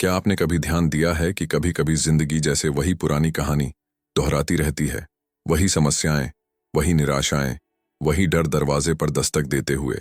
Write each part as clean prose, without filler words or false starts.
क्या आपने कभी ध्यान दिया है कि कभी कभी जिंदगी जैसे वही पुरानी कहानी दोहराती रहती है? वही समस्याएं, वही निराशाएं, वही डर दरवाजे पर दस्तक देते हुए।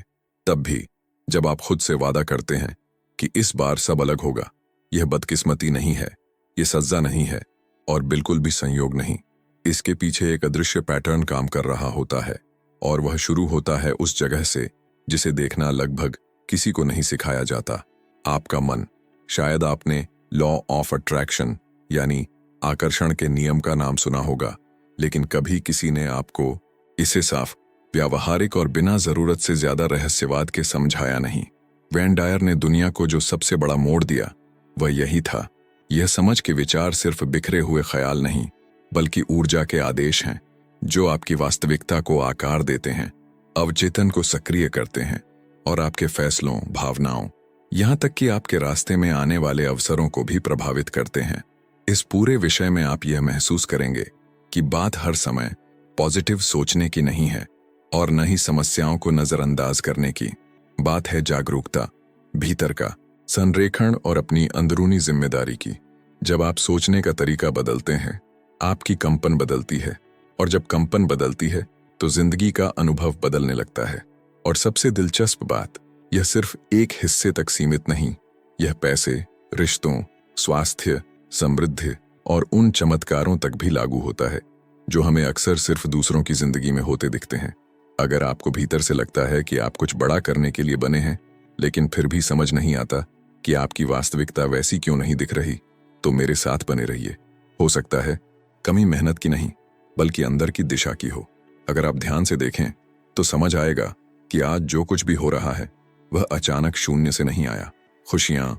तब भी जब आप खुद से वादा करते हैं कि इस बार सब अलग होगा, यह बदकिस्मती नहीं है, यह सज्जा नहीं है और बिल्कुल भी संयोग नहीं। इसके पीछे एक अदृश्य पैटर्न काम कर रहा होता है और वह शुरू होता है उस जगह से जिसे देखना लगभग किसी को नहीं सिखाया जाता, आपका मन। शायद आपने लॉ ऑफ अट्रैक्शन यानी आकर्षण के नियम का नाम सुना होगा, लेकिन कभी किसी ने आपको इसे साफ, व्यावहारिक और बिना जरूरत से ज्यादा रहस्यवाद के समझाया नहीं। वेन डायर ने दुनिया को जो सबसे बड़ा मोड़ दिया वह यही था। यह समझ के विचार सिर्फ बिखरे हुए ख्याल नहीं, बल्कि ऊर्जा के आदेश हैं जो आपकी वास्तविकता को आकार देते हैं, अवचेतन को सक्रिय करते हैं और आपके फैसलों, भावनाओं, यहां तक कि आपके रास्ते में आने वाले अवसरों को भी प्रभावित करते हैं। इस पूरे विषय में आप यह महसूस करेंगे कि बात हर समय पॉजिटिव सोचने की नहीं है और न ही समस्याओं को नजरअंदाज करने की। बात है जागरूकता, भीतर का संरेखण और अपनी अंदरूनी जिम्मेदारी की। जब आप सोचने का तरीका बदलते हैं, आपकी कंपन बदलती है और जब कंपन बदलती है तो जिंदगी का अनुभव बदलने लगता है। और सबसे दिलचस्प बात, यह सिर्फ एक हिस्से तक सीमित नहीं, यह पैसे, रिश्तों, स्वास्थ्य, समृद्धि और उन चमत्कारों तक भी लागू होता है जो हमें अक्सर सिर्फ दूसरों की जिंदगी में होते दिखते हैं। अगर आपको भीतर से लगता है कि आप कुछ बड़ा करने के लिए बने हैं, लेकिन फिर भी समझ नहीं आता कि आपकी वास्तविकता वैसी क्यों नहीं दिख रही, तो मेरे साथ बने रहिए। हो सकता है कमी मेहनत की नहीं, बल्कि अंदर की दिशा की हो। अगर आप ध्यान से देखें तो समझ आएगा कि आज जो कुछ भी हो रहा है वह अचानक शून्य से नहीं आया। खुशियां,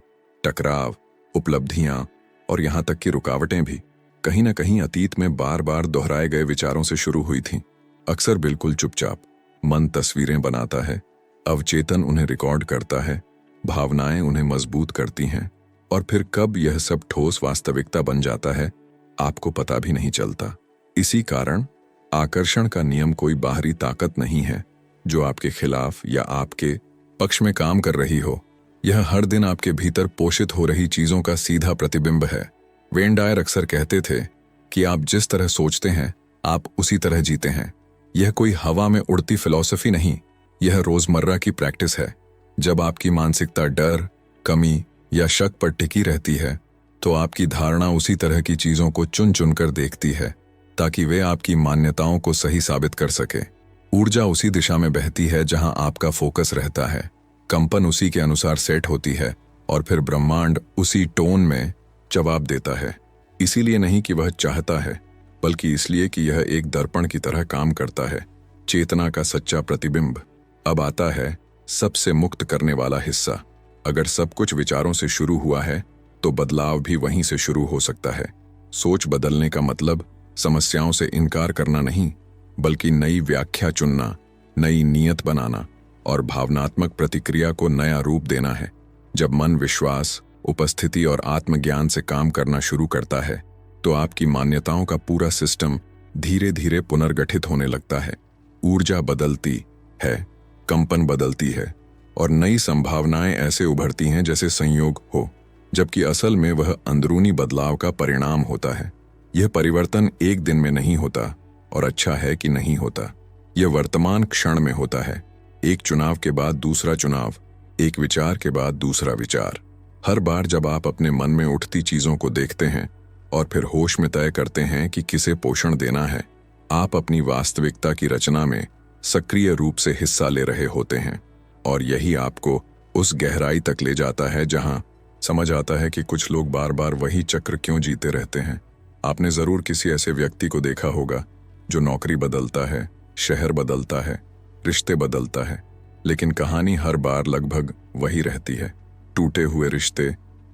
टकराव, उपलब्धियां और यहां तक कि रुकावटें भी कहीं ना कहीं अतीत में बार बार दोहराए गए विचारों से शुरू हुई थीं। अक्सर बिल्कुल चुपचाप मन तस्वीरें बनाता है, अवचेतन उन्हें रिकॉर्ड करता है, भावनाएं उन्हें मजबूत करती हैं और फिर कब यह सब ठोस वास्तविकता बन जाता है आपको पता भी नहीं चलता। इसी कारण आकर्षण का नियम कोई बाहरी ताकत नहीं है जो आपके खिलाफ या आपके पक्ष में काम कर रही हो। यह हर दिन आपके भीतर पोषित हो रही चीजों का सीधा प्रतिबिंब है। वेन डायर अक्सर कहते थे कि आप जिस तरह सोचते हैं आप उसी तरह जीते हैं। यह कोई हवा में उड़ती फिलॉसफी नहीं, यह रोजमर्रा की प्रैक्टिस है। जब आपकी मानसिकता डर, कमी या शक पर टिकी रहती है तो आपकी धारणा उसी तरह की चीजों को चुन चुन कर देखती है ताकि वे आपकी मान्यताओं को सही साबित कर सके। ऊर्जा उसी दिशा में बहती है जहां आपका फोकस रहता है, कंपन उसी के अनुसार सेट होती है और फिर ब्रह्मांड उसी टोन में जवाब देता है। इसीलिए नहीं कि वह चाहता है, बल्कि इसलिए कि यह एक दर्पण की तरह काम करता है, चेतना का सच्चा प्रतिबिंब। अब आता है सबसे मुक्त करने वाला हिस्सा। अगर सब कुछ विचारों से शुरू हुआ है तो बदलाव भी वहीं से शुरू हो सकता है। सोच बदलने का मतलब समस्याओं से इनकार करना नहीं, बल्कि नई व्याख्या चुनना, नई नीयत बनाना और भावनात्मक प्रतिक्रिया को नया रूप देना है। जब मन विश्वास, उपस्थिति और आत्मज्ञान से काम करना शुरू करता है तो आपकी मान्यताओं का पूरा सिस्टम धीरे धीरे पुनर्गठित होने लगता है। ऊर्जा बदलती है, कंपन बदलती है और नई संभावनाएं ऐसे उभरती हैं जैसे संयोग हो, जबकि असल में वह अंदरूनी बदलाव का परिणाम होता है। यह परिवर्तन एक दिन में नहीं होता और अच्छा है कि नहीं होता। यह वर्तमान क्षण में होता है, एक चुनाव के बाद दूसरा चुनाव, एक विचार के बाद दूसरा विचार। हर बार जब आप अपने मन में उठती चीजों को देखते हैं और फिर होश में तय करते हैं कि किसे पोषण देना है, आप अपनी वास्तविकता की रचना में सक्रिय रूप से हिस्सा ले रहे होते हैं। और यही आपको उस गहराई तक ले जाता है जहां समझ आता है कि कुछ लोग बार बार वही चक्र क्यों जीते रहते हैं। आपने जरूर किसी ऐसे व्यक्ति को देखा होगा जो नौकरी बदलता है, शहर बदलता है, रिश्ते बदलता है, लेकिन कहानी हर बार लगभग वही रहती है। टूटे हुए रिश्ते,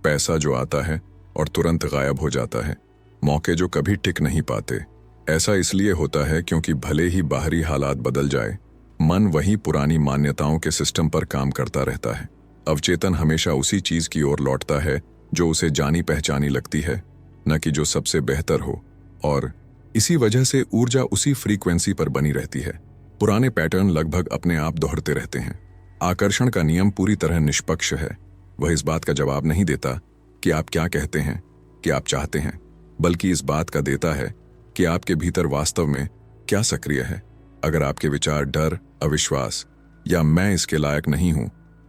पैसा जो आता है और तुरंत गायब हो जाता है, मौके जो कभी टिक नहीं पाते। ऐसा इसलिए होता है क्योंकि भले ही बाहरी हालात बदल जाए, मन वही पुरानी मान्यताओं के सिस्टम पर काम करता रहता है। अवचेतन हमेशा उसी चीज की ओर लौटता है जो उसे जानी पहचानी लगती है, न कि जो सबसे बेहतर हो, और इसी वजह से ऊर्जा उसी फ्रीक्वेंसी पर बनी रहती है। पुराने पैटर्न लगभग अपने आप दोहरते रहते हैं। आकर्षण का नियम पूरी तरह निष्पक्ष है। वह इस बात का जवाब नहीं देता कि आप क्या कहते हैं, कि आप चाहते हैं, बल्कि इस बात का देता है कि आपके भीतर वास्तव में क्या सक्रिय है। अगर आपके विचार डर, अविश्वास या मैं इसके लायक नहीं हूं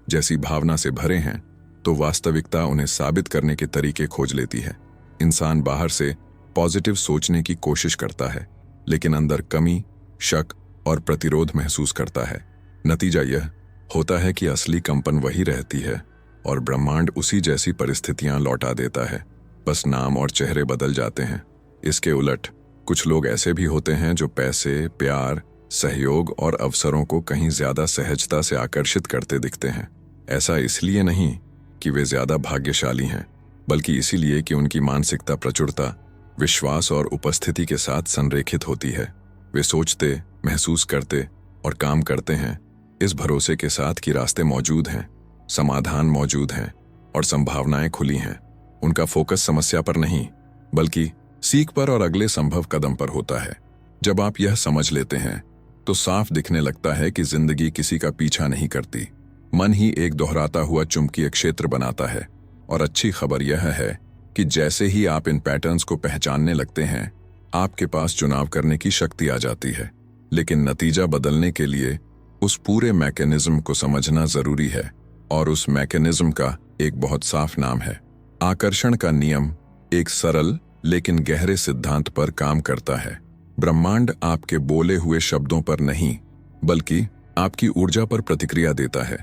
जैसी भावना से भरे हैं, तो वास्तविकता उन्हें साबित करने के तरीके खोज लेती है। इंसान बाहर से पॉजिटिव सोचने की कोशिश करता है, लेकिन अंदर कमी, शक और प्रतिरोध महसूस करता है। नतीजा यह होता है कि असली कंपन वही रहती है और ब्रह्मांड उसी जैसी परिस्थितियां लौटा देता है, बस नाम और चेहरे बदल जाते हैं। इसके उलट कुछ लोग ऐसे भी होते हैं जो पैसे, प्यार, सहयोग और अवसरों को कहीं ज्यादा सहजता से आकर्षित करते दिखते हैं। ऐसा इसलिए नहीं कि वे ज्यादा भाग्यशाली हैं, बल्कि इसीलिए कि उनकी मानसिकता प्रचुरता, विश्वास और उपस्थिति के साथ संरेखित होती है। वे सोचते, महसूस करते और काम करते हैं इस भरोसे के साथ कि रास्ते मौजूद हैं, समाधान मौजूद हैं और संभावनाएं खुली हैं। उनका फोकस समस्या पर नहीं, बल्कि सीख पर और अगले संभव कदम पर होता है। जब आप यह समझ लेते हैं तो साफ दिखने लगता है कि जिंदगी किसी का पीछा नहीं करती, मन ही एक दोहराता हुआ चुंबकीय क्षेत्र बनाता है। और अच्छी खबर यह है कि जैसे ही आप इन पैटर्न्स को पहचानने लगते हैं, आपके पास चुनाव करने की शक्ति आ जाती है। लेकिन नतीजा बदलने के लिए उस पूरे मैकेनिज्म को समझना जरूरी है, और उस मैकेनिज्म का एक बहुत साफ नाम है आकर्षण का नियम। एक सरल लेकिन गहरे सिद्धांत पर काम करता है। ब्रह्मांड आपके बोले हुए शब्दों पर नहीं, बल्कि आपकी ऊर्जा पर प्रतिक्रिया देता है।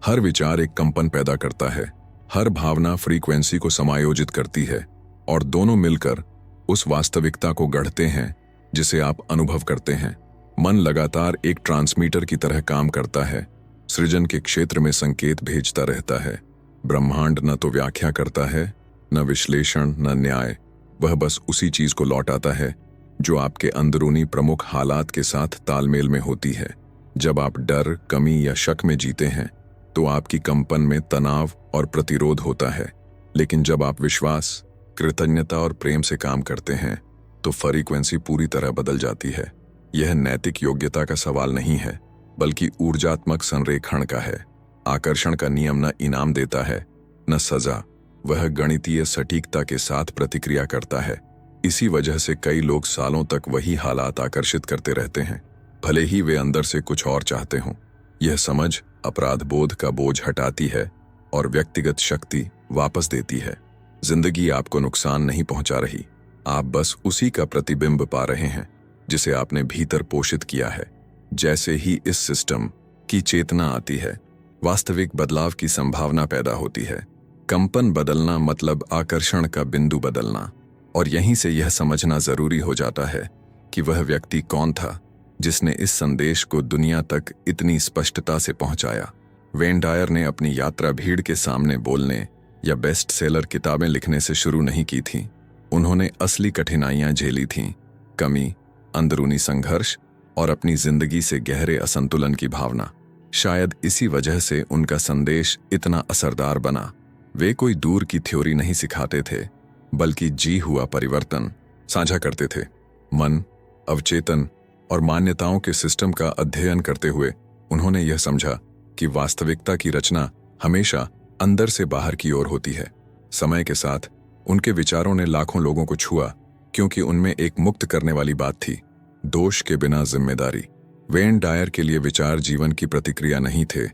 हर विचार एक कंपन पैदा करता है, हर भावना फ्रीक्वेंसी को समायोजित करती है, और दोनों मिलकर उस वास्तविकता को गढ़ते हैं जिसे आप अनुभव करते हैं। मन लगातार एक ट्रांसमीटर की तरह काम करता है, सृजन के क्षेत्र में संकेत भेजता रहता है। ब्रह्मांड न तो व्याख्या करता है, न विश्लेषण, न न्याय। वह बस उसी चीज को लौटाता है जो आपके अंदरूनी प्रमुख हालात के साथ तालमेल में होती है। जब आप डर, कमी या शक में जीते हैं तो आपकी कंपन में तनाव और प्रतिरोध होता है। लेकिन जब आप विश्वास, कृतज्ञता और प्रेम से काम करते हैं तो फ्रीक्वेंसी पूरी तरह बदल जाती है। यह नैतिक योग्यता का सवाल नहीं है, बल्कि ऊर्जात्मक संरेखण का है। आकर्षण का नियम न इनाम देता है, न सजा। वह गणितीय सटीकता के साथ प्रतिक्रिया करता है। इसी वजह से कई लोग सालों तक वही हालात आकर्षित करते रहते हैं, भले ही वे अंदर से कुछ और चाहते हों। यह समझ अपराध बोध का बोझ हटाती है और व्यक्तिगत शक्ति वापस देती है। जिंदगी आपको नुकसान नहीं पहुंचा रही, आप बस उसी का प्रतिबिंब पा रहे हैं जिसे आपने भीतर पोषित किया है। जैसे ही इस सिस्टम की चेतना आती है, वास्तविक बदलाव की संभावना पैदा होती है। कंपन बदलना मतलब आकर्षण का बिंदु बदलना। और यहीं से यह समझना जरूरी हो जाता है कि वह व्यक्ति कौन था जिसने इस संदेश को दुनिया तक इतनी स्पष्टता से पहुंचाया। वेन डायर ने अपनी यात्रा भीड़ के सामने बोलने या बेस्ट सेलर किताबें लिखने से शुरू नहीं की थी। उन्होंने असली कठिनाइयां झेली थीं, कमी, अंदरूनी संघर्ष और अपनी जिंदगी से गहरे असंतुलन की भावना। शायद इसी वजह से उनका संदेश इतना असरदार बना। वे कोई दूर की थ्योरी नहीं सिखाते थे, बल्कि जी हुआ परिवर्तन साझा करते थे। मन, अवचेतन और मान्यताओं के सिस्टम का अध्ययन करते हुए उन्होंने यह समझा कि वास्तविकता की रचना हमेशा अंदर से बाहर की ओर होती है। समय के साथ उनके विचारों ने लाखों लोगों को छुआ, क्योंकि उनमें एक मुक्त करने वाली बात थी, दोष के बिना जिम्मेदारी। वेन डायर के लिए विचार जीवन की प्रतिक्रिया नहीं थे,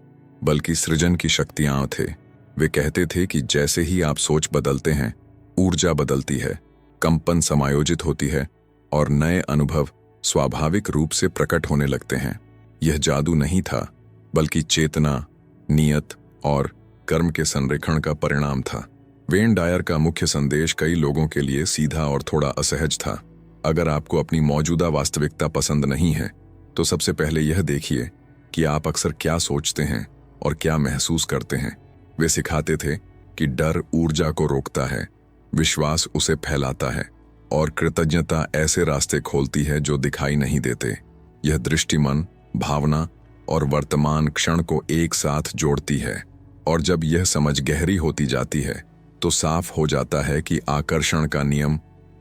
बल्कि सृजन की शक्तियां थे। वे कहते थे कि जैसे ही आप सोच बदलते हैं, ऊर्जा बदलती है, कंपन समायोजित होती है और नए अनुभव स्वाभाविक रूप से प्रकट होने लगते हैं। यह जादू नहीं था, बल्कि चेतना, नियत और कर्म के संरेखण का परिणाम था। वेन डायर का मुख्य संदेश कई लोगों के लिए सीधा और थोड़ा असहज था। अगर आपको अपनी मौजूदा वास्तविकता पसंद नहीं है, तो सबसे पहले यह देखिए कि आप अक्सर क्या सोचते हैं और क्या महसूस करते हैं। वे सिखाते थे कि डर ऊर्जा को रोकता है, विश्वास उसे फैलाता है और कृतज्ञता ऐसे रास्ते खोलती है जो दिखाई नहीं देते। यह दृष्टि मन, भावना और वर्तमान क्षण को एक साथ जोड़ती है। और जब यह समझ गहरी होती जाती है तो साफ हो जाता है कि आकर्षण का नियम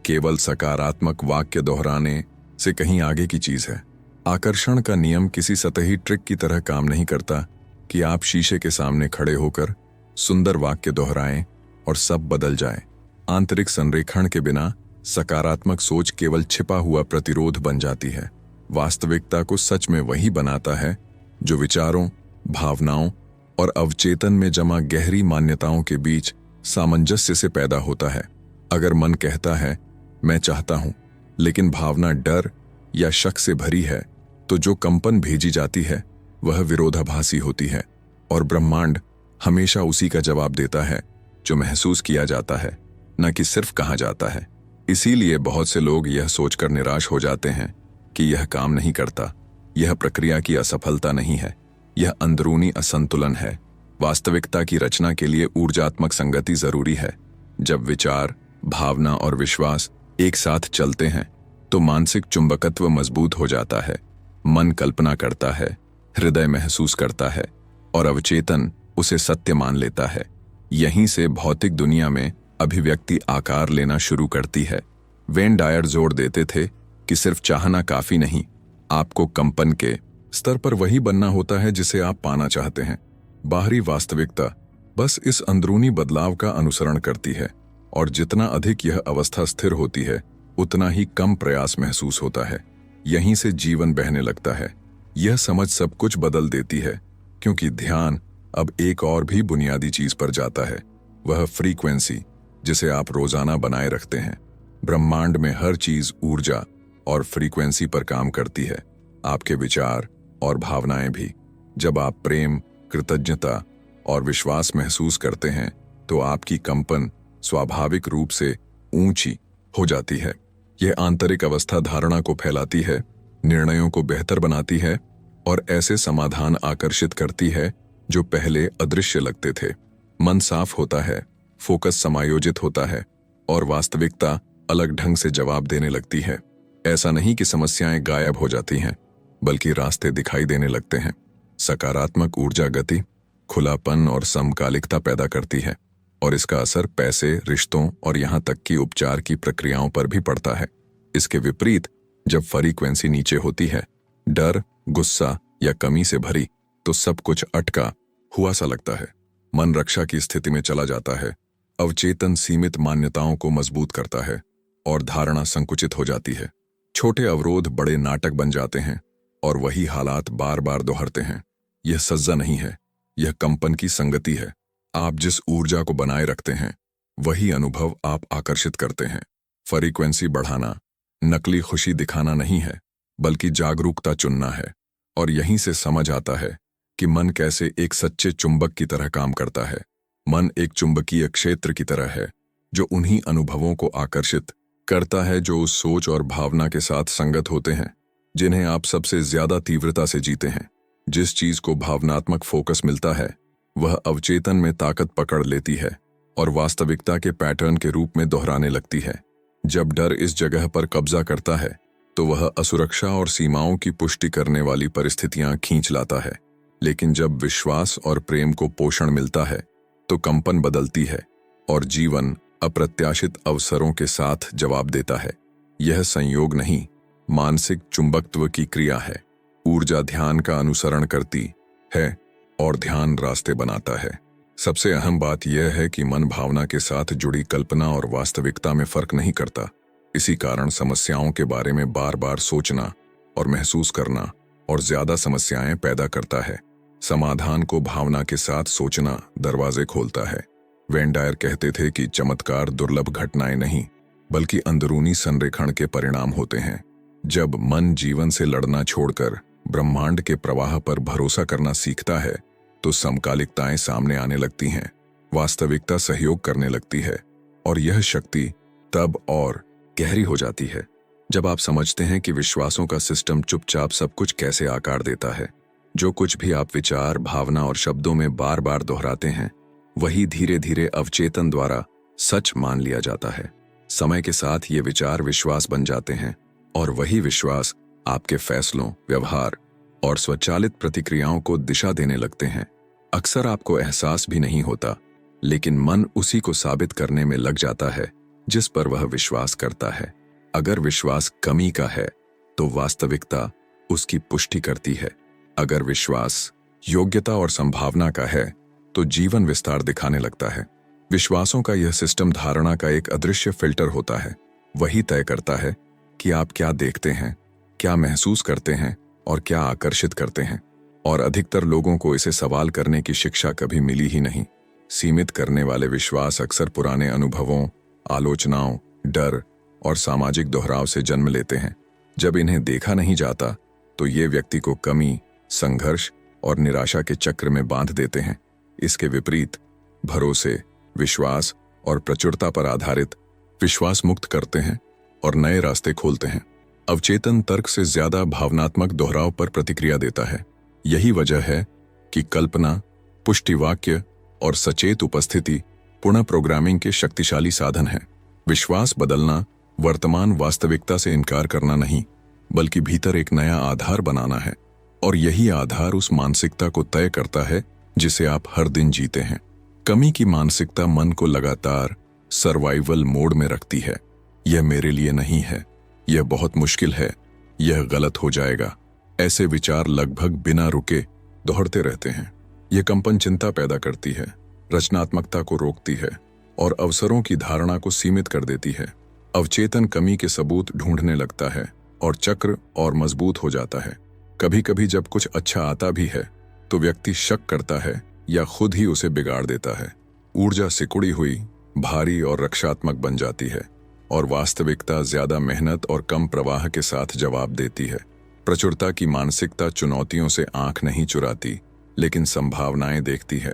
केवल सकारात्मक वाक्य दोहराने से कहीं आगे की चीज है। आकर्षण का नियम किसी सतही ट्रिक की तरह काम नहीं करता कि आप शीशे के सामने खड़े होकर सुंदर वाक्य दोहराएं और सब बदल जाए। आंतरिक संरेखण के बिना सकारात्मक सोच केवल छिपा हुआ प्रतिरोध बन जाती है। वास्तविकता को सच में वही बनाता है जो विचारों, भावनाओं और अवचेतन में जमा गहरी मान्यताओं के बीच सामंजस्य से पैदा होता है। अगर मन कहता है मैं चाहता हूं, लेकिन भावना डर या शक से भरी है, तो जो कंपन भेजी जाती है वह विरोधाभासी होती है और ब्रह्मांड हमेशा उसी का जवाब देता है जो महसूस किया जाता है, न कि सिर्फ कहा जाता है। इसीलिए बहुत से लोग यह सोचकर निराश हो जाते हैं कि यह काम नहीं करता, यह प्रक्रिया की असफलता नहीं है, यह अंदरूनी असंतुलन है। वास्तविकता की रचना के लिए ऊर्जात्मक संगति जरूरी है। जब विचार, भावना और विश्वास एक साथ चलते हैं तो मानसिक चुंबकत्व मजबूत हो जाता है। मन कल्पना करता है, हृदय महसूस करता है और अवचेतन उसे सत्य मान लेता है। यहीं से भौतिक दुनिया में अभिव्यक्ति आकार लेना शुरू करती है। वेन डायर जोर देते थे कि सिर्फ चाहना काफी नहीं, आपको कंपन के स्तर पर वही बनना होता है जिसे आप पाना चाहते हैं। बाहरी वास्तविकता बस इस अंदरूनी बदलाव का अनुसरण करती है और जितना अधिक यह अवस्था स्थिर होती है उतना ही कम प्रयास महसूस होता है। यहीं से जीवन बहने लगता है। यह समझ सब कुछ बदल देती है, क्योंकि ध्यान अब एक और भी बुनियादी चीज पर जाता है, वह फ्रीक्वेंसी जिसे आप रोजाना बनाए रखते हैं। ब्रह्मांड में हर चीज ऊर्जा और फ्रीक्वेंसी पर काम करती है, आपके विचार और भावनाएं भी। जब आप प्रेम, कृतज्ञता और विश्वास महसूस करते हैं तो आपकी कंपन स्वाभाविक रूप से ऊंची हो जाती है। यह आंतरिक अवस्था धारणा को फैलाती है, निर्णयों को बेहतर बनाती है और ऐसे समाधान आकर्षित करती है जो पहले अदृश्य लगते थे। मन साफ होता है, फोकस समायोजित होता है और वास्तविकता अलग ढंग से जवाब देने लगती है। ऐसा नहीं कि समस्याएं गायब हो जाती हैं, बल्कि रास्ते दिखाई देने लगते हैं। सकारात्मक ऊर्जा गति, खुलापन और समकालिकता पैदा करती है और इसका असर पैसे, रिश्तों और यहां तक कि उपचार की प्रक्रियाओं पर भी पड़ता है। इसके विपरीत जब फ्रीक्वेंसी नीचे होती है, डर, गुस्सा या कमी से भरी, तो सब कुछ अटका हुआ सा लगता है। मन रक्षा की स्थिति में चला जाता है, अवचेतन सीमित मान्यताओं को मजबूत करता है और धारणा संकुचित हो जाती है। छोटे अवरोध बड़े नाटक बन जाते हैं और वही हालात बार बार दोहरते हैं। यह सज्जा नहीं है, यह कंपन की संगति है। आप जिस ऊर्जा को बनाए रखते हैं वही अनुभव आप आकर्षित करते हैं। फ्रीक्वेंसी बढ़ाना नकली खुशी दिखाना नहीं है, बल्कि जागरूकता चुनना है। और यहीं से समझ आता है कि मन कैसे एक सच्चे चुंबक की तरह काम करता है। मन एक चुंबकीय क्षेत्र की तरह है जो उन्हीं अनुभवों को आकर्षित करता है जो उस सोच और भावना के साथ संगत होते हैं जिन्हें आप सबसे ज्यादा तीव्रता से जीते हैं। जिस चीज को भावनात्मक फोकस मिलता है वह अवचेतन में ताकत पकड़ लेती है और वास्तविकता के पैटर्न के रूप में दोहराने लगती है। जब डर इस जगह पर कब्जा करता है तो वह असुरक्षा और सीमाओं की पुष्टि करने वाली परिस्थितियां खींच लाता है। लेकिन जब विश्वास और प्रेम को पोषण मिलता है तो कंपन बदलती है और जीवन अप्रत्याशित अवसरों के साथ जवाब देता है। यह संयोग नहीं, मानसिक चुंबकत्व की क्रिया है। ऊर्जा ध्यान का अनुसरण करती है और ध्यान रास्ते बनाता है। सबसे अहम बात यह है कि मन भावना के साथ जुड़ी कल्पना और वास्तविकता में फर्क नहीं करता। इसी कारण समस्याओं के बारे में बार बार सोचना और महसूस करना और ज्यादा समस्याएं पैदा करता है। समाधान को भावना के साथ सोचना दरवाजे खोलता है। वेन डायर कहते थे कि चमत्कार दुर्लभ घटनाएं नहीं, बल्कि अंदरूनी संरेखण के परिणाम होते हैं। जब मन जीवन से लड़ना छोड़कर ब्रह्मांड के प्रवाह पर भरोसा करना सीखता है तो समकालिकताएं सामने आने लगती हैं, वास्तविकता सहयोग करने लगती है और यह शक्ति तब और गहरी हो जाती है जब आप समझते हैं कि विश्वासों का सिस्टम चुपचाप सब कुछ कैसे आकार देता है। जो कुछ भी आप विचार, भावना और शब्दों में बार बार दोहराते हैं वही धीरे धीरे अवचेतन द्वारा सच मान लिया जाता है। समय के साथ ये विचार विश्वास बन जाते हैं और वही विश्वास आपके फैसलों, व्यवहार और स्वचालित प्रतिक्रियाओं को दिशा देने लगते हैं। अक्सर आपको एहसास भी नहीं होता, लेकिन मन उसी को साबित करने में लग जाता है जिस पर वह विश्वास करता है। अगर विश्वास कमी का है तो वास्तविकता उसकी पुष्टि करती है। अगर विश्वास योग्यता और संभावना का है तो जीवन विस्तार दिखाने लगता है। विश्वासों का यह सिस्टम धारणा का एक अदृश्य फिल्टर होता है। वही तय करता है कि आप क्या देखते हैं, क्या महसूस करते हैं और क्या आकर्षित करते हैं। और अधिकतर लोगों को इसे सवाल करने की शिक्षा कभी मिली ही नहीं। सीमित करने वाले विश्वास अक्सर पुराने अनुभवों, आलोचनाओं, डर और सामाजिक दोहराव से जन्म लेते हैं। जब इन्हें देखा नहीं जाता तो ये व्यक्ति को कमी, संघर्ष और निराशा के चक्र में बांध देते हैं। इसके विपरीत भरोसे, विश्वास और प्रचुरता पर आधारित विश्वास मुक्त करते हैं और नए रास्ते खोलते हैं। अवचेतन तर्क से ज्यादा भावनात्मक दोहराव पर प्रतिक्रिया देता है। यही वजह है कि कल्पना, पुष्टिवाक्य और सचेत उपस्थिति पुनः प्रोग्रामिंग के शक्तिशाली साधन हैं। विश्वास बदलना वर्तमान वास्तविकता से इनकार करना नहीं, बल्कि भीतर एक नया आधार बनाना है। और यही आधार उस मानसिकता को तय करता है जिसे आप हर दिन जीते हैं। कमी की मानसिकता मन को लगातार सर्वाइवल मोड में रखती है। यह मेरे लिए नहीं है, यह बहुत मुश्किल है, यह गलत हो जाएगा। ऐसे विचार लगभग बिना रुके दोहरते रहते हैं। यह कंपन चिंता पैदा करती है, रचनात्मकता को रोकती है और अवसरों की धारणा को सीमित कर देती है। अवचेतन कमी के सबूत ढूंढने लगता है और चक्र और मजबूत हो जाता है। कभी कभी जब कुछ अच्छा आता भी है तो व्यक्ति शक करता है या खुद ही उसे बिगाड़ देता है। ऊर्जा सिकुड़ी हुई, भारी और रक्षात्मक बन जाती है और वास्तविकता ज्यादा मेहनत और कम प्रवाह के साथ जवाब देती है। प्रचुरता की मानसिकता चुनौतियों से आंख नहीं चुराती, लेकिन संभावनाएं देखती है।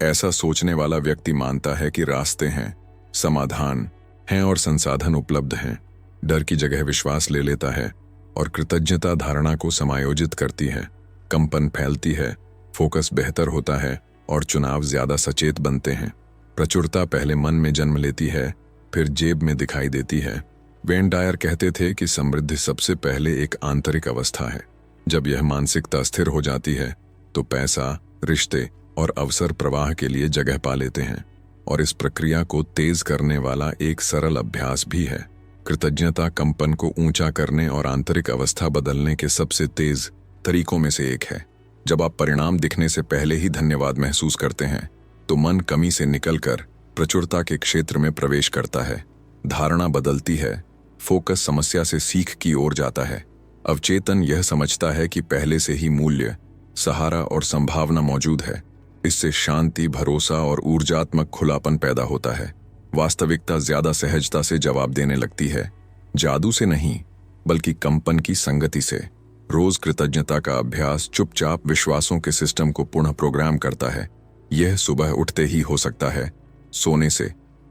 ऐसा सोचने वाला व्यक्ति मानता है कि रास्ते हैं, समाधान हैं और संसाधन उपलब्ध हैं। डर की जगह विश्वास ले लेता है और कृतज्ञता धारणा को समायोजित करती है। कंपन फैलती है, फोकस बेहतर होता है और चुनाव ज्यादा सचेत बनते हैं। प्रचुरता पहले मन में जन्म लेती है, फिर जेब में दिखाई देती है। वेन डायर कहते थे कि समृद्धि सबसे पहले एक आंतरिक अवस्था है। जब यह मानसिकता स्थिर हो जाती है तो पैसा, रिश्ते और अवसर प्रवाह के लिए जगह पा लेते हैं। और इस प्रक्रिया को तेज करने वाला एक सरल अभ्यास भी है। कृतज्ञता कंपन को ऊंचा करने और आंतरिक अवस्था बदलने के सबसे तेज तरीकों में से एक है। जब आप परिणाम दिखने से पहले ही धन्यवाद महसूस करते हैं तो मन कमी से निकलकर प्रचुरता के क्षेत्र में प्रवेश करता है। धारणा बदलती है, फोकस समस्या से सीख की ओर जाता है। अवचेतन यह समझता है कि पहले से ही मूल्य, सहारा और संभावना मौजूद है। इससे शांति, भरोसा और ऊर्जात्मक खुलापन पैदा होता है। वास्तविकता ज्यादा सहजता से जवाब देने लगती है, जादू से नहीं बल्कि कंपन की संगति से। रोज कृतज्ञता का अभ्यास चुपचाप विश्वासों के सिस्टम को पुनः प्रोग्राम करता है। यह सुबह उठते ही हो सकता है, सोने से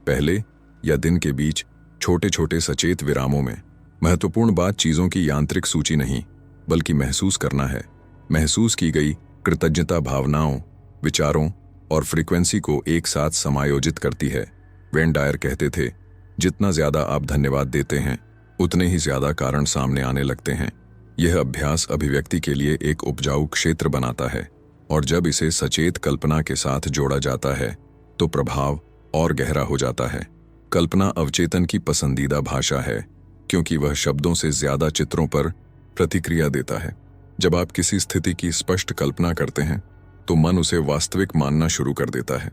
पहले या दिन के बीच छोटे छोटे सचेत विरामों में। महत्वपूर्ण बात चीजों की यांत्रिक सूची नहीं बल्कि महसूस करना है। महसूस की गई कृतज्ञता भावनाओं, विचारों और फ्रीक्वेंसी को एक साथ समायोजित करती है। वेन डायर कहते थे, जितना ज्यादा आप धन्यवाद देते हैं उतने ही ज्यादा कारण सामने आने लगते हैं। यह अभ्यास अभिव्यक्ति के लिए एक उपजाऊ क्षेत्र बनाता है और जब इसे सचेत कल्पना के साथ जोड़ा जाता है तो प्रभाव और गहरा हो जाता है। कल्पना अवचेतन की पसंदीदा भाषा है क्योंकि वह शब्दों से ज्यादा चित्रों पर प्रतिक्रिया देता है। जब आप किसी स्थिति की स्पष्ट कल्पना करते हैं तो मन उसे वास्तविक मानना शुरू कर देता है।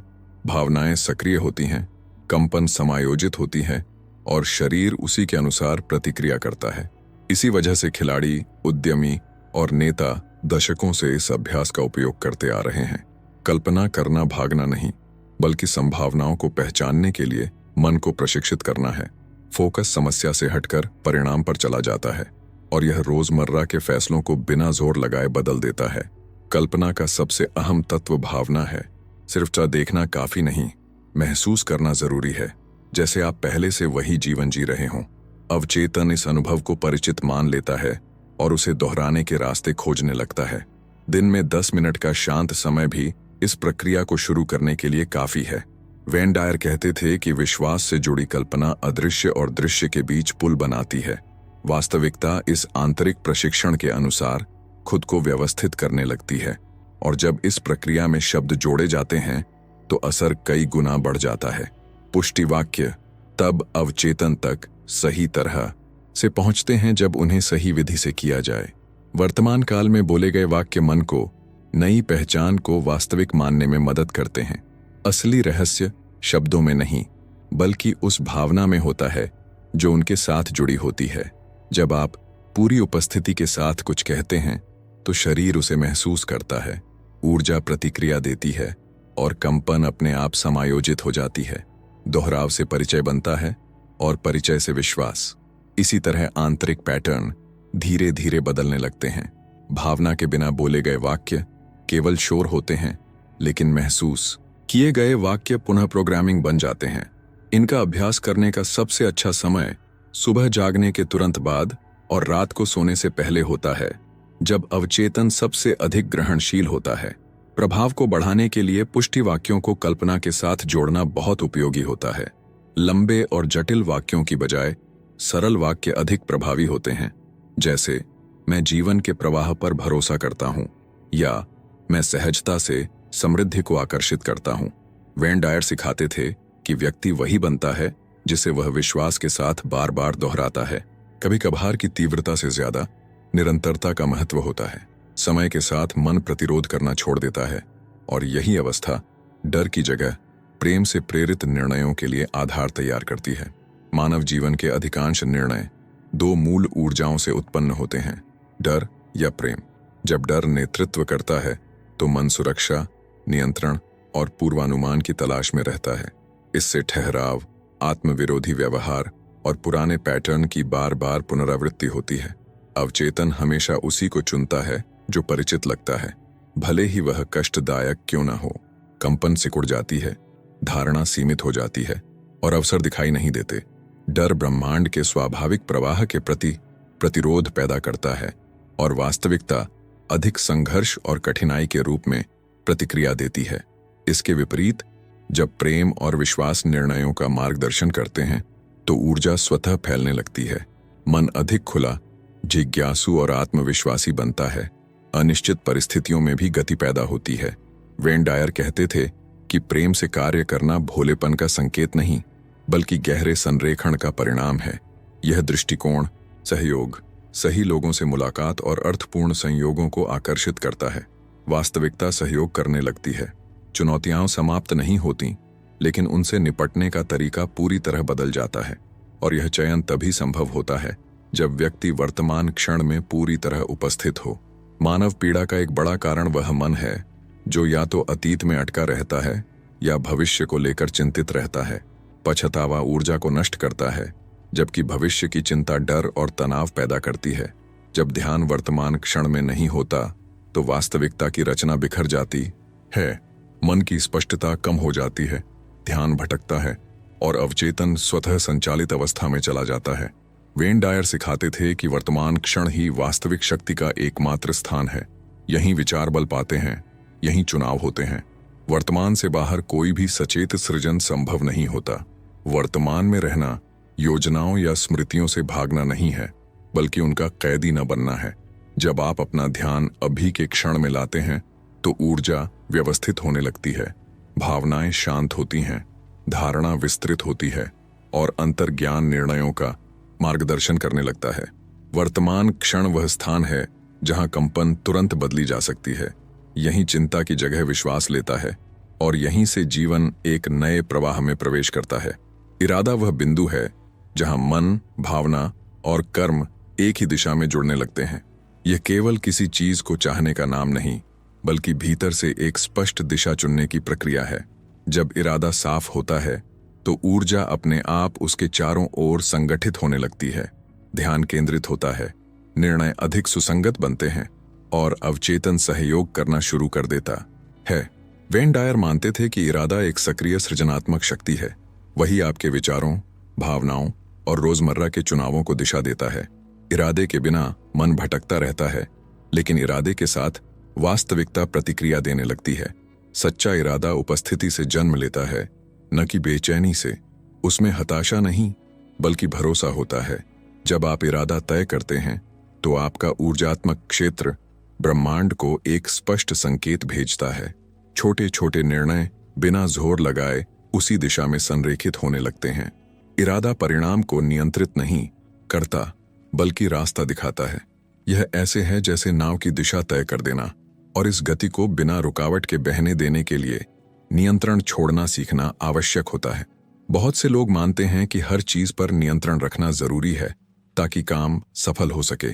भावनाएं सक्रिय होती हैं, कंपन समायोजित होती है और शरीर उसी के अनुसार प्रतिक्रिया करता है। इसी वजह से खिलाड़ी, उद्यमी और नेता दशकों से इस अभ्यास का उपयोग करते आ रहे हैं। कल्पना करना भागना नहीं बल्कि संभावनाओं को पहचानने के लिए मन को प्रशिक्षित करना है। फोकस समस्या से हटकर परिणाम पर चला जाता है और यह रोजमर्रा के फैसलों को बिना जोर लगाए बदल देता है। कल्पना का सबसे अहम तत्व भावना है। सिर्फ देखना काफी नहीं, महसूस करना जरूरी है, जैसे आप पहले से वही जीवन जी रहे हों। अवचेतन इस अनुभव को परिचित मान लेता है और उसे दोहराने के रास्ते खोजने लगता है। दिन में 10 मिनट का शांत समय भी इस प्रक्रिया को शुरू करने के लिए काफी है। वेन डायर कहते थे कि विश्वास से जुड़ी कल्पना अदृश्य और दृश्य के बीच पुल बनाती है। वास्तविकता इस आंतरिक प्रशिक्षण के अनुसार खुद को व्यवस्थित करने लगती है और जब इस प्रक्रिया में शब्द जोड़े जाते हैं तो असर कई गुना बढ़ जाता है। पुष्टिवाक्य तब अवचेतन तक सही तरह से पहुंचते हैं जब उन्हें सही विधि से किया जाए। वर्तमान काल में बोले गए वाक्य मन को नई पहचान को वास्तविक मानने में मदद करते हैं। असली रहस्य शब्दों में नहीं, बल्कि उस भावना में होता है जो उनके साथ जुड़ी होती है। जब आप पूरी उपस्थिति के साथ कुछ कहते हैं तो शरीर उसे महसूस करता है, ऊर्जा प्रतिक्रिया देती है और कंपन अपने आप समायोजित हो जाती है। दोहराव से परिचय बनता है और परिचय से विश्वास। इसी तरह आंतरिक पैटर्न धीरे धीरे बदलने लगते हैं। भावना के बिना बोले गए वाक्य केवल शोर होते हैं, लेकिन महसूस किए गए वाक्य पुनः प्रोग्रामिंग बन जाते हैं। इनका अभ्यास करने का सबसे अच्छा समय सुबह जागने के तुरंत बाद और रात को सोने से पहले होता है, जब अवचेतन सबसे अधिक ग्रहणशील होता है। प्रभाव को बढ़ाने के लिए पुष्टि वाक्यों को कल्पना के साथ जोड़ना बहुत उपयोगी होता है। लंबे और जटिल वाक्यों की बजाय सरल वाक्य अधिक प्रभावी होते हैं, जैसे मैं जीवन के प्रवाह पर भरोसा करता हूं या मैं सहजता से समृद्धि को आकर्षित करता हूं। वेन डायर सिखाते थे कि व्यक्ति वही बनता है जिसे वह विश्वास के साथ बार बार दोहराता है। कभी कभार की तीव्रता से ज्यादा निरंतरता का महत्व होता है। समय के साथ मन प्रतिरोध करना छोड़ देता है और यही अवस्था डर की जगह प्रेम से प्रेरित निर्णयों के लिए आधार तैयार करती है। मानव जीवन के अधिकांश निर्णय दो मूल ऊर्जाओं से उत्पन्न होते हैं, डर या प्रेम। जब डर नेतृत्व करता है तो मन सुरक्षा, नियंत्रण और पूर्वानुमान की तलाश में रहता है। इससे ठहराव, आत्मविरोधी व्यवहार और पुराने पैटर्न की बार बार पुनरावृत्ति होती है। अवचेतन हमेशा उसी को चुनता है जो परिचित लगता है, भले ही वह कष्टदायक क्यों न हो। कंपन सिकुड़ जाती है, धारणा सीमित हो जाती है और अवसर दिखाई नहीं देते। डर ब्रह्मांड के स्वाभाविक प्रवाह के प्रति प्रतिरोध पैदा करता है और वास्तविकता अधिक संघर्ष और कठिनाई के रूप में प्रतिक्रिया देती है। इसके विपरीत जब प्रेम और विश्वास निर्णयों का मार्गदर्शन करते हैं तो ऊर्जा स्वतः फैलने लगती है। मन अधिक खुला, जिज्ञासु और आत्मविश्वासी बनता है। अनिश्चित परिस्थितियों में भी गति पैदा होती है। वेन डायर कहते थे कि प्रेम से कार्य करना भोलेपन का संकेत नहीं, बल्कि गहरे संरेखण का परिणाम है। यह दृष्टिकोण सहयोग, सही लोगों से मुलाकात और अर्थपूर्ण संयोगों को आकर्षित करता है। वास्तविकता सहयोग करने लगती है। चुनौतियां समाप्त नहीं होती, लेकिन उनसे निपटने का तरीका पूरी तरह बदल जाता है। और यह चयन तभी संभव होता है जब व्यक्ति वर्तमान क्षण में पूरी तरह उपस्थित हो। मानव पीड़ा का एक बड़ा कारण वह मन है जो या तो अतीत में अटका रहता है या भविष्य को लेकर चिंतित रहता है। पछतावा ऊर्जा को नष्ट करता है, जबकि भविष्य की चिंता डर और तनाव पैदा करती है। जब ध्यान वर्तमान क्षण में नहीं होता तो वास्तविकता की रचना बिखर जाती है, मन की स्पष्टता कम हो जाती है, ध्यान भटकता है और अवचेतन स्वतः संचालित अवस्था में चला जाता है। वेन डायर सिखाते थे कि वर्तमान क्षण ही वास्तविक शक्ति का एकमात्र स्थान है। यहीं विचार बल पाते हैं, यहीं चुनाव होते हैं। वर्तमान से बाहर कोई भी सचेत सृजन संभव नहीं होता। वर्तमान में रहना योजनाओं या स्मृतियों से भागना नहीं है, बल्कि उनका कैदी न बनना है। जब आप अपना ध्यान अभी के क्षण में लाते हैं तो ऊर्जा व्यवस्थित होने लगती है, भावनाएं शांत होती हैं, धारणा विस्तृत होती है और अंतर्ज्ञान निर्णयों का मार्गदर्शन करने लगता है। वर्तमान क्षण वह स्थान है जहां कंपन तुरंत बदली जा सकती है। यहीं चिंता की जगह विश्वास लेता है और यहीं से जीवन एक नए प्रवाह में प्रवेश करता है। इरादा वह बिंदु है जहां मन, भावना और कर्म एक ही दिशा में जुड़ने लगते हैं। यह केवल किसी चीज को चाहने का नाम नहीं, बल्कि भीतर से एक स्पष्ट दिशा चुनने की प्रक्रिया है। जब इरादा साफ होता है तो ऊर्जा अपने आप उसके चारों ओर संगठित होने लगती है। ध्यान केंद्रित होता है, निर्णय अधिक सुसंगत बनते हैं और अवचेतन सहयोग करना शुरू कर देता है। वेन डायर मानते थे कि इरादा एक सक्रिय सृजनात्मक शक्ति है। वही आपके विचारों, भावनाओं और रोजमर्रा के चुनावों को दिशा देता है। इरादे के बिना मन भटकता रहता है, लेकिन इरादे के साथ वास्तविकता प्रतिक्रिया देने लगती है। सच्चा इरादा उपस्थिति से जन्म लेता है, न कि बेचैनी से। उसमें हताशा नहीं, बल्कि भरोसा होता है। जब आप इरादा तय करते हैं तो आपका ऊर्जात्मक क्षेत्र ब्रह्मांड को एक स्पष्ट संकेत भेजता है। छोटे छोटे निर्णय बिना जोर लगाए उसी दिशा में संरेखित होने लगते हैं। इरादा परिणाम को नियंत्रित नहीं करता, बल्कि रास्ता दिखाता है। यह ऐसे है जैसे नाव की दिशा तय कर देना, और इस गति को बिना रुकावट के बहने देने के लिए नियंत्रण छोड़ना सीखना आवश्यक होता है। बहुत से लोग मानते हैं कि हर चीज पर नियंत्रण रखना जरूरी है ताकि काम सफल हो सके।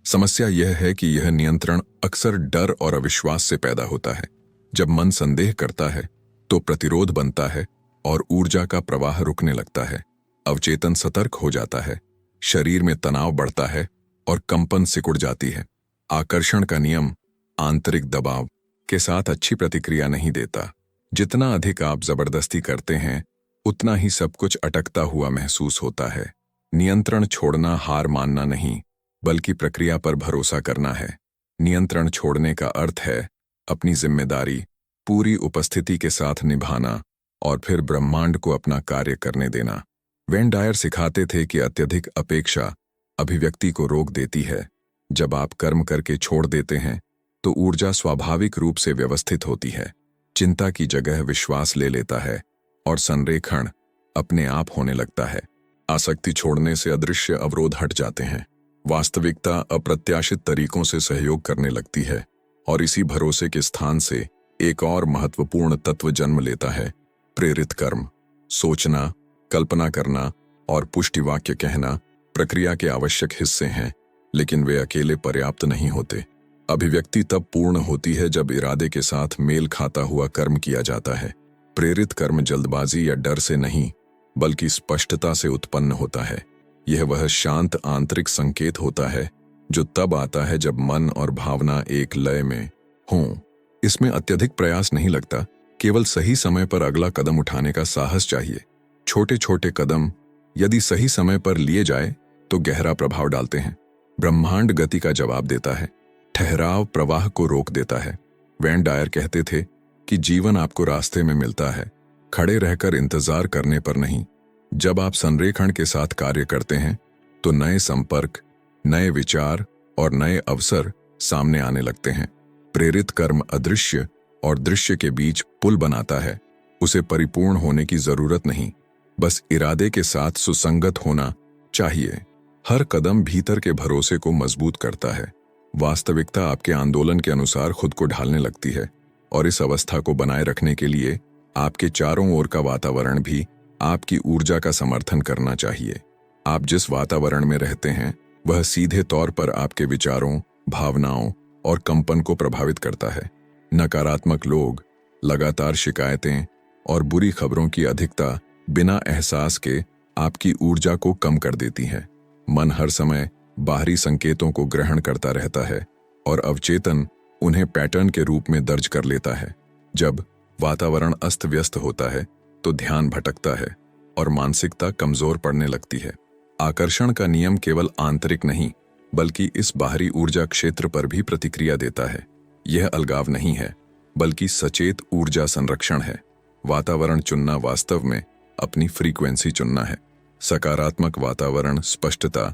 समस्या यह है कि यह नियंत्रण अक्सर डर और अविश्वास से पैदा होता है। जब मन संदेह करता है तो प्रतिरोध बनता है और ऊर्जा का प्रवाह रुकने लगता है। अवचेतन सतर्क हो जाता है, शरीर में तनाव बढ़ता है और कंपन सिकुड़ जाती है। आकर्षण का नियम आंतरिक दबाव के साथ अच्छी प्रतिक्रिया नहीं देता। जितना अधिक आप जबरदस्ती करते हैं उतना ही सब कुछ अटकता हुआ महसूस होता है। नियंत्रण छोड़ना हार मानना नहीं, बल्कि प्रक्रिया पर भरोसा करना है। नियंत्रण छोड़ने का अर्थ है अपनी जिम्मेदारी पूरी उपस्थिति के साथ निभाना और फिर ब्रह्मांड को अपना कार्य करने देना। वेन डायर सिखाते थे कि अत्यधिक अपेक्षा अभिव्यक्ति को रोक देती है। जब आप कर्म करके छोड़ देते हैं तो ऊर्जा स्वाभाविक रूप से व्यवस्थित होती है। चिंता की जगह विश्वास ले लेता है और संरेखण अपने आप होने लगता है। आसक्ति छोड़ने से अदृश्य अवरोध हट जाते हैं। वास्तविकता अप्रत्याशित तरीकों से सहयोग करने लगती है और इसी भरोसे के स्थान से एक और महत्वपूर्ण तत्व जन्म लेता है, प्रेरित कर्म। सोचना, कल्पना करना और पुष्टि वाक्य कहना प्रक्रिया के आवश्यक हिस्से हैं, लेकिन वे अकेले पर्याप्त नहीं होते। अभिव्यक्ति तब पूर्ण होती है जब इरादे के साथ मेल खाता हुआ कर्म किया जाता है। प्रेरित कर्म जल्दबाजी या डर से नहीं, बल्कि स्पष्टता से उत्पन्न होता है। यह वह शांत आंतरिक संकेत होता है जो तब आता है जब मन और भावना एक लय में हों। इसमें अत्यधिक प्रयास नहीं लगता, केवल सही समय पर अगला कदम उठाने का साहस चाहिए। छोटे छोटे कदम यदि सही समय पर लिए जाए तो गहरा प्रभाव डालते हैं। ब्रह्मांड गति का जवाब देता है, ठहराव प्रवाह को रोक देता है। वेन डायर कहते थे कि जीवन आपको रास्ते में मिलता है, खड़े रहकर इंतजार करने पर नहीं। जब आप संरेखण के साथ कार्य करते हैं तो नए संपर्क, नए विचार और नए अवसर सामने आने लगते हैं। प्रेरित कर्म अदृश्य और दृश्य के बीच पुल बनाता है। उसे परिपूर्ण होने की जरूरत नहीं, बस इरादे के साथ सुसंगत होना चाहिए। हर कदम भीतर के भरोसे को मजबूत करता है। वास्तविकता आपके आंदोलन के अनुसार खुद को ढालने लगती है और इस अवस्था को बनाए रखने के लिए आपके चारों ओर का वातावरण भी आपकी ऊर्जा का समर्थन करना चाहिए। आप जिस वातावरण में रहते हैं वह सीधे तौर पर आपके विचारों, भावनाओं और कंपन को प्रभावित करता है। नकारात्मक लोग, लगातार शिकायतें और बुरी खबरों की अधिकता बिना एहसास के आपकी ऊर्जा को कम कर देती है। मन हर समय बाहरी संकेतों को ग्रहण करता रहता है और अवचेतन उन्हें पैटर्न के रूप में दर्ज कर लेता है। जब वातावरण अस्त व्यस्त होता है तो ध्यान भटकता है और मानसिकता कमजोर पड़ने लगती है। आकर्षण का नियम केवल आंतरिक नहीं, बल्कि इस बाहरी ऊर्जा क्षेत्र पर भी प्रतिक्रिया देता है। यह अलगाव नहीं है, बल्कि सचेत ऊर्जा संरक्षण है। वातावरण चुनना वास्तव में अपनी फ्रीक्वेंसी चुनना है। सकारात्मक वातावरण स्पष्टता,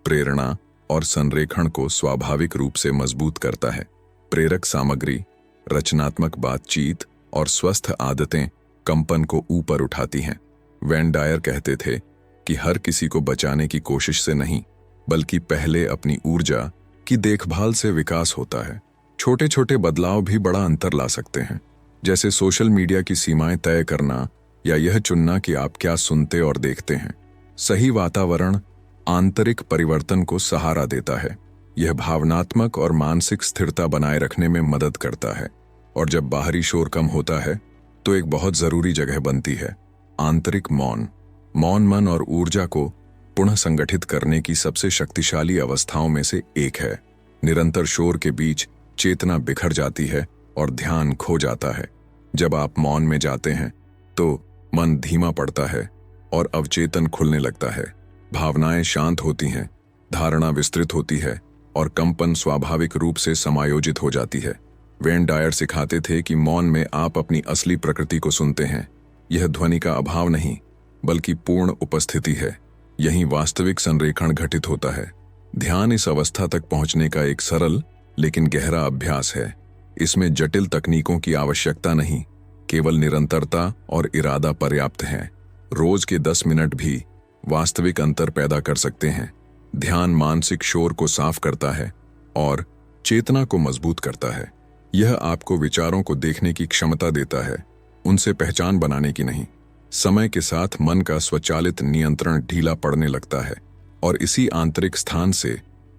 प्रेरणा और संरेखण को स्वाभाविक रूप से मजबूत करता है। प्रेरक सामग्री, रचनात्मक बातचीत और स्वस्थ आदतें कंपन को ऊपर उठाती हैं। वेन डायर कहते थे कि हर किसी को बचाने की कोशिश से नहीं, बल्कि पहले अपनी ऊर्जा की देखभाल से विकास होता है। छोटे छोटे बदलाव भी बड़ा अंतर ला सकते हैं, जैसे सोशल मीडिया की सीमाएं तय करना या यह चुनना कि आप क्या सुनते और देखते हैं। सही वातावरण आंतरिक परिवर्तन को सहारा देता है। यह भावनात्मक और मानसिक स्थिरता बनाए रखने में मदद करता है। और जब बाहरी शोर कम होता है तो एक बहुत जरूरी जगह बनती है आंतरिक मौन। मौन मन और ऊर्जा को पुनः संगठित करने की सबसे शक्तिशाली अवस्थाओं में से एक है। निरंतर शोर के बीच चेतना बिखर जाती है और ध्यान खो जाता है। जब आप मौन में जाते हैं तो मन धीमा पड़ता है और अवचेतन खुलने लगता है। भावनाएं शांत होती हैं, धारणा विस्तृत होती है और कंपन स्वाभाविक रूप से समायोजित हो जाती है। वेन डायर सिखाते थे कि मौन में आप अपनी असली प्रकृति को सुनते हैं। यह ध्वनि का अभाव नहीं, बल्कि पूर्ण उपस्थिति है। यही वास्तविक संरेखण घटित होता है। ध्यान इस अवस्था तक पहुंचने का एक सरल लेकिन गहरा अभ्यास है। इसमें जटिल तकनीकों की आवश्यकता नहीं, केवल निरंतरता और इरादा पर्याप्त है। रोज के 10 मिनट भी वास्तविक अंतर पैदा कर सकते हैं। ध्यान मानसिक शोर को साफ करता है और चेतना को मजबूत करता है। यह आपको विचारों को देखने की क्षमता देता है उनसे पहचान बनाने की नहीं। समय के साथ मन का स्वचालित नियंत्रण ढीला पड़ने लगता है और इसी आंतरिक स्थान से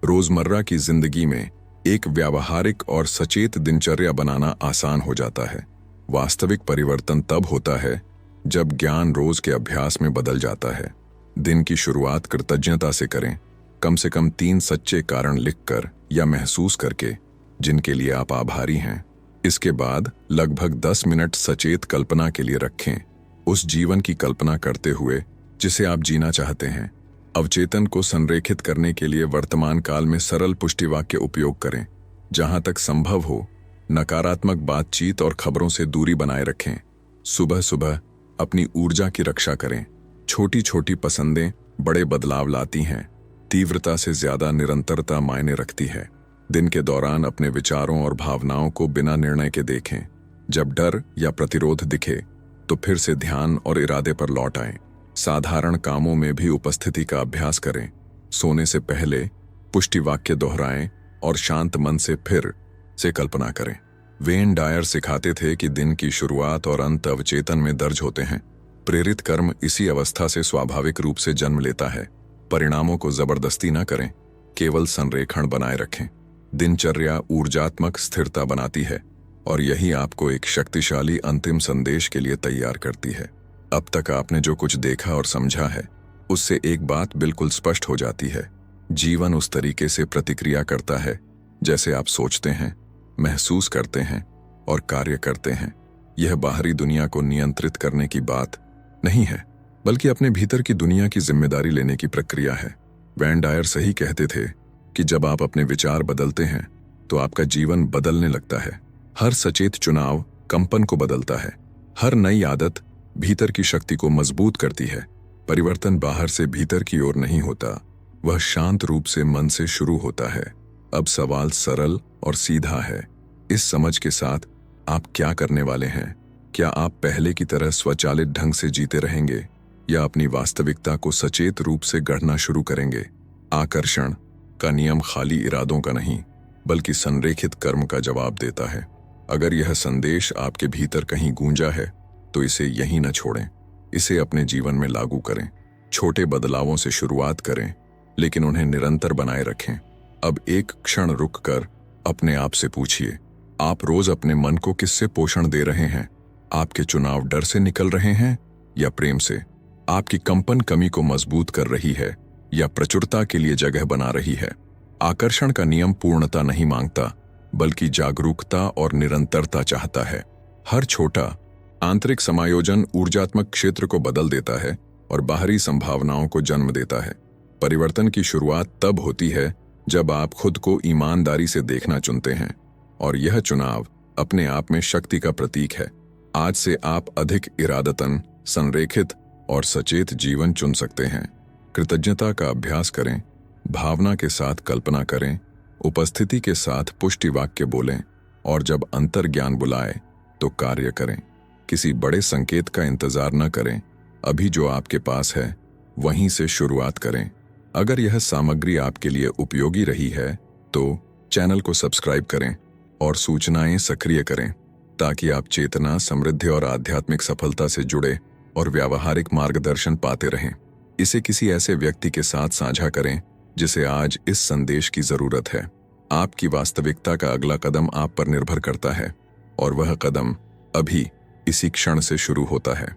रोजमर्रा की जिंदगी में एक व्यावहारिक और सचेत दिनचर्या बनाना आसान हो जाता है। वास्तविक परिवर्तन तब होता है जब ज्ञान रोज के अभ्यास में बदल जाता है। दिन की शुरुआत कृतज्ञता से करें, कम से कम 3 सच्चे कारण लिखकर या महसूस करके जिनके लिए आप आभारी हैं। इसके बाद लगभग 10 मिनट सचेत कल्पना के लिए रखें, उस जीवन की कल्पना करते हुए जिसे आप जीना चाहते हैं। अवचेतन को संरेखित करने के लिए वर्तमान काल में सरल पुष्टिवाक्य उपयोग करें। जहां तक संभव हो नकारात्मक बातचीत और खबरों से दूरी बनाए रखें। सुबह सुबह अपनी ऊर्जा की रक्षा करें। छोटी छोटी पसंदें बड़े बदलाव लाती हैं। तीव्रता से ज्यादा निरंतरता मायने रखती है। दिन के दौरान अपने विचारों और भावनाओं को बिना निर्णय के देखें। जब डर या प्रतिरोध दिखे तो फिर से ध्यान और इरादे पर लौट आएं। साधारण कामों में भी उपस्थिति का अभ्यास करें। सोने से पहले पुष्टि वाक्य दोहराएं और शांत मन से फिर से कल्पना करें। वेन डायर सिखाते थे कि दिन की शुरुआत और अंत अवचेतन में दर्ज होते हैं। प्रेरित कर्म इसी अवस्था से स्वाभाविक रूप से जन्म लेता है। परिणामों को जबरदस्ती न करें, केवल संरेखण बनाए रखें। दिनचर्या ऊर्जात्मक स्थिरता बनाती है और यही आपको एक शक्तिशाली अंतिम संदेश के लिए तैयार करती है। अब तक आपने जो कुछ देखा और समझा है उससे एक बात बिल्कुल स्पष्ट हो जाती है। जीवन उस तरीके से प्रतिक्रिया करता है जैसे आप सोचते हैं, महसूस करते हैं और कार्य करते हैं। यह बाहरी दुनिया को नियंत्रित करने की बात नहीं है, बल्कि अपने भीतर की दुनिया की जिम्मेदारी लेने की प्रक्रिया है। वैन डायर सही कहते थे कि जब आप अपने विचार बदलते हैं तो आपका जीवन बदलने लगता है। हर सचेत चुनाव कंपन को बदलता है। हर नई आदत भीतर की शक्ति को मजबूत करती है। परिवर्तन बाहर से भीतर की ओर नहीं होता, वह शांत रूप से मन से शुरू होता है। अब सवाल सरल और सीधा है। इस समझ के साथ आप क्या करने वाले हैं? क्या आप पहले की तरह स्वचालित ढंग से जीते रहेंगे या अपनी वास्तविकता को सचेत रूप से गढ़ना शुरू करेंगे? आकर्षण का नियम खाली इरादों का नहीं, बल्कि संरेखित कर्म का जवाब देता है। अगर यह संदेश आपके भीतर कहीं गूंजा है तो इसे यहीं न छोड़ें, इसे अपने जीवन में लागू करें। छोटे बदलावों से शुरुआत करें, लेकिन उन्हें निरंतर बनाए रखें। अब एक क्षण रुककर अपने आप से पूछिए, आप रोज अपने मन को किससे पोषण दे रहे हैं? आपके चुनाव डर से निकल रहे हैं या प्रेम से? आपकी कंपन कमी को मजबूत कर रही है या प्रचुरता के लिए जगह बना रही है? आकर्षण का नियम पूर्णता नहीं मांगता, बल्कि जागरूकता और निरंतरता चाहता है। हर छोटा आंतरिक समायोजन ऊर्जात्मक क्षेत्र को बदल देता है और बाहरी संभावनाओं को जन्म देता है। परिवर्तन की शुरुआत तब होती है जब आप खुद को ईमानदारी से देखना चुनते हैं, और यह चुनाव अपने आप में शक्ति का प्रतीक है। आज से आप अधिक इरादतन, संरेखित और सचेत जीवन चुन सकते हैं। कृतज्ञता का अभ्यास करें, भावना के साथ कल्पना करें, उपस्थिति के साथ पुष्टि वाक्य बोलें और जब अंतर्ज्ञान बुलाए तो कार्य करें। किसी बड़े संकेत का इंतजार न करें, अभी जो आपके पास है वहीं से शुरुआत करें। अगर यह सामग्री आपके लिए उपयोगी रही है तो चैनल को सब्सक्राइब करें और सूचनाएं सक्रिय करें, ताकि आप चेतना, समृद्धि और आध्यात्मिक सफलता से जुड़े और व्यावहारिक मार्गदर्शन पाते रहें। इसे किसी ऐसे व्यक्ति के साथ साझा करें जिसे आज इस संदेश की जरूरत है। आपकी वास्तविकता का अगला कदम आप पर निर्भर करता है और वह कदम अभी इसी क्षण से शुरू होता है।